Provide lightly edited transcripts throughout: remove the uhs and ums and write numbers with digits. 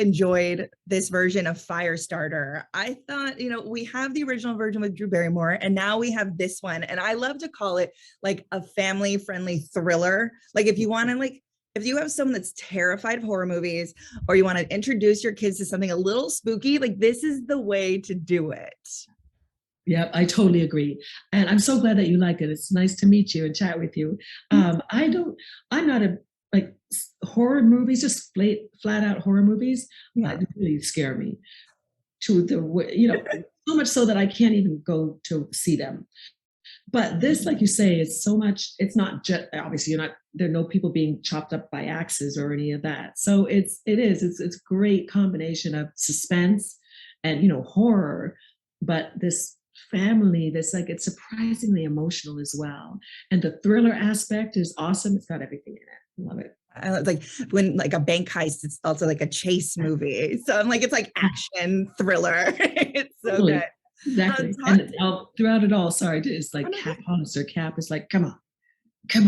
enjoyed this version of Firestarter. I thought, we have the original version with Drew Barrymore, and now we have this one. And I love to call it like a family-friendly thriller. Like if you want to if you have someone that's terrified of horror movies, or you want to introduce your kids to something a little spooky, like this is the way to do it. Yeah, I totally agree. And I'm so glad that you like it. It's nice to meet you and chat with you. I'm not a, like horror movies, just flat out horror movies, really scare me to the, so much so that I can't even go to see them. But this, like you say, is so much, it's not just, obviously there are no people being chopped up by axes or any of that. So it's a great combination of suspense and, horror, but this family that's like, it's surprisingly emotional as well. And the thriller aspect is awesome. It's got everything in it. Love it. I like when like a bank heist, it's also like a chase movie. So I'm like, it's like action thriller. It's so totally. Good. Exactly. And throughout it all, it's like Cap Hollister. Cap is like, come on. Give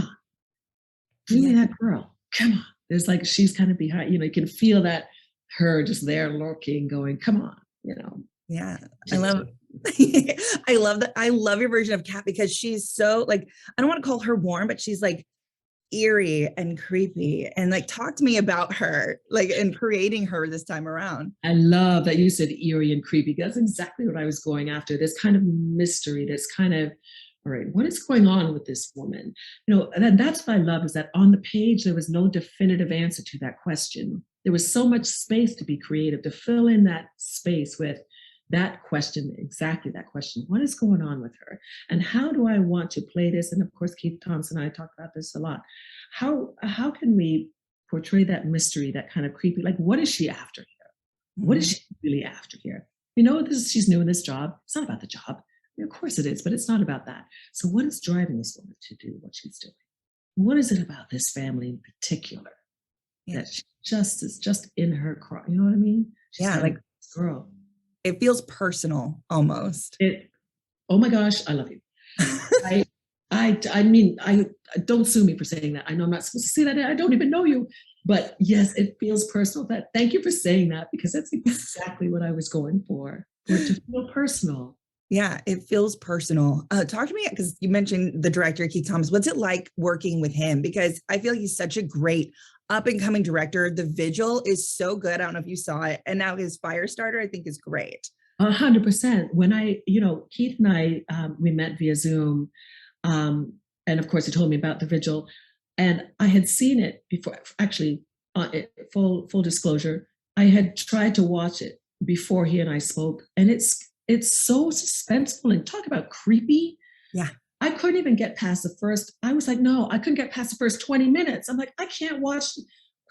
me that girl. Come on. There's like, she's kind of behind, you can feel that her just there lurking going, come on, Yeah. I love that. I love your version of Kat because she's so like, I don't want to call her warm, but she's like eerie and creepy. And like, talk to me about her, like, and creating her this time around. I love that you said eerie and creepy. That's exactly what I was going after. This kind of mystery, this kind of, all right, what is going on with this woman? And that's what I love is that on the page, there was no definitive answer to that question. There was so much space to be creative, to fill in that space with that question, exactly that question. What is going on with her? And how do I want to play this? And of course, Keith Thompson and I talk about this a lot. How can we portray that mystery, that kind of creepy, like what is she after here? What is she really after here? She's new in this job. It's not about the job. Of course it is, but it's not about that. So what is driving this woman to do what she's doing? What is it about this family in particular that she is just in her craw? You know what I mean? She's like this girl. It feels personal almost. Oh my gosh, I love you. I mean, don't sue me for saying that. I know I'm not supposed to say that. I don't even know you. But yes, it feels personal. Thank you for saying that because that's exactly what I was going for it to feel personal. Yeah, it feels personal. Talk to me, because you mentioned the director, Keith Thomas. What's it like working with him? Because I feel like he's such a great up-and-coming director. The Vigil is so good. I don't know if you saw it. And now his Firestarter, I think, is great. 100%. When Keith and I, we met via Zoom. And of course, he told me about the Vigil. And I had seen it before, actually, full disclosure, I had tried to watch it before he and I spoke. And it's so suspenseful and talk about creepy. Yeah. I couldn't even get past the first, I was like, no, I couldn't get past the first 20 minutes. I'm like, I can't watch, I'm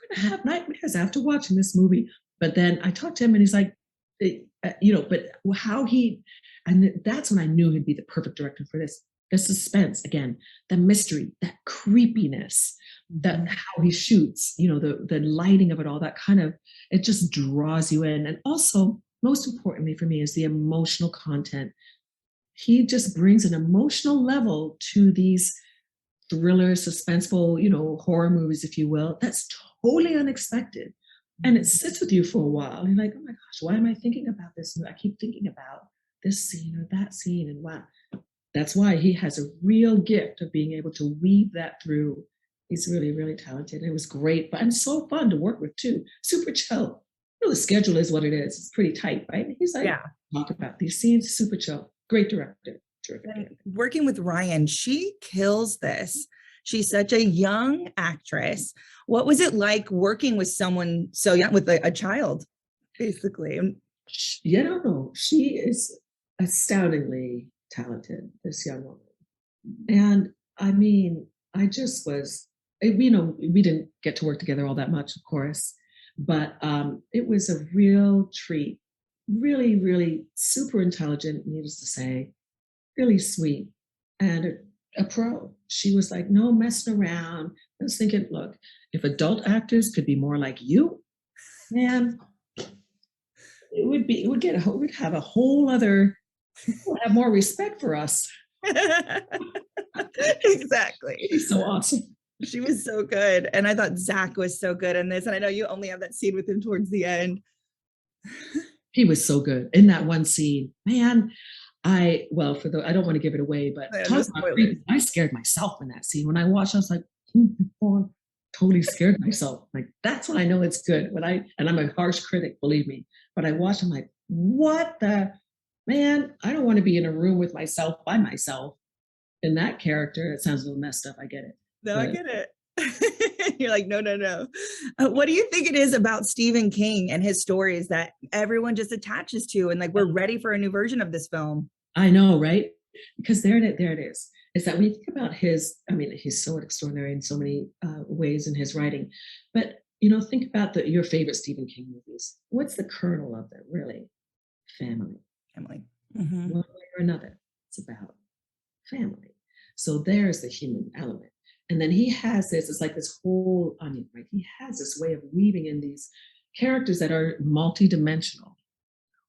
going to have nightmares after watching this movie. But then I talked to him and he's like, but how and that's when I knew he'd be the perfect director for this. The suspense, again, the mystery, that creepiness, that how he shoots, the lighting of it all, that kind of, it just draws you in. And also, most importantly for me is the emotional content. He just brings an emotional level to these thriller, suspenseful, horror movies, if you will. That's totally unexpected. And it sits with you for a while. You're like, oh my gosh, why am I thinking about this? And I keep thinking about this scene or that scene. And wow, that's why he has a real gift of being able to weave that through. He's really, really talented. It was great, and so fun to work with too. Super chill. The schedule is what it is. It's pretty tight, right? He's like, talk about these scenes, super chill. Great director. Terrific. Working with Ryan, she kills this. She's such a young actress. What was it like working with someone so young, with a child, basically? No. She is astoundingly talented, this young woman. And I mean, I just was, we didn't get to work together all that much, of course. But it was a real treat. Really, really super intelligent, needless to say, really sweet, and a pro. She was like, no messing around. I was thinking, look, if adult actors could be more like you, man, we'd have a whole other, have more respect for us. Exactly. She's so awesome. She was so good. And I thought Zach was so good in this. And I know you only have that scene with him towards the end. He was so good in that one scene, man. I don't want to give it away, but No talk about spoilers. creepy. I scared myself in that scene when I watched. I was like, oh, totally scared myself. Like that's when I know it's good. And I'm a harsh critic, believe me. But I watched. I'm like, what the man? I don't want to be in a room with myself by myself. In that character, it sounds a little messed up. I get it. No, But I get it. You're like, no, no, no. What do you think it is about Stephen King and his stories that everyone just attaches to? And like, we're ready for a new version of this film. I know, right? Because there it is. Is that when you think about he's so extraordinary in so many ways in his writing. But, think about your favorite Stephen King movies. What's the kernel of them, really? Family. Emily. One way or another. It's about family. So there's the human element. And then he has it's like this whole onion, right? He has this way of weaving in these characters that are multidimensional,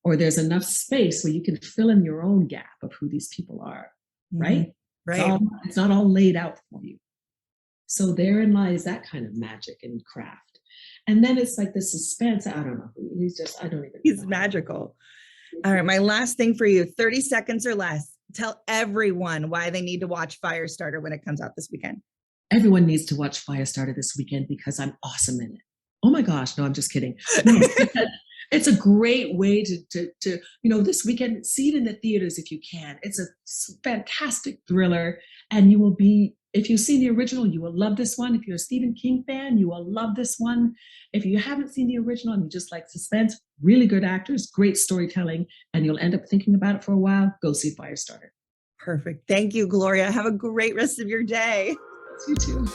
or there's enough space where you can fill in your own gap of who these people are, right? Right. It's not all laid out for you. So therein lies that kind of magic and craft. And then it's like the suspense. I don't know. He's magical. All right. My last thing for you, 30 seconds or less. Tell everyone why they need to watch Firestarter when it comes out this weekend. Everyone needs to watch Firestarter this weekend because I'm awesome in it. Oh my gosh. No, I'm just kidding. No, it's a great way to this weekend, see it in the theaters if you can. It's a fantastic thriller. And if you've seen the original, you will love this one. If you're a Stephen King fan, you will love this one. If you haven't seen the original and you just like suspense, really good actors, great storytelling, and you'll end up thinking about it for a while, go see Firestarter. Perfect. Thank you, Gloria. Have a great rest of your day. You too.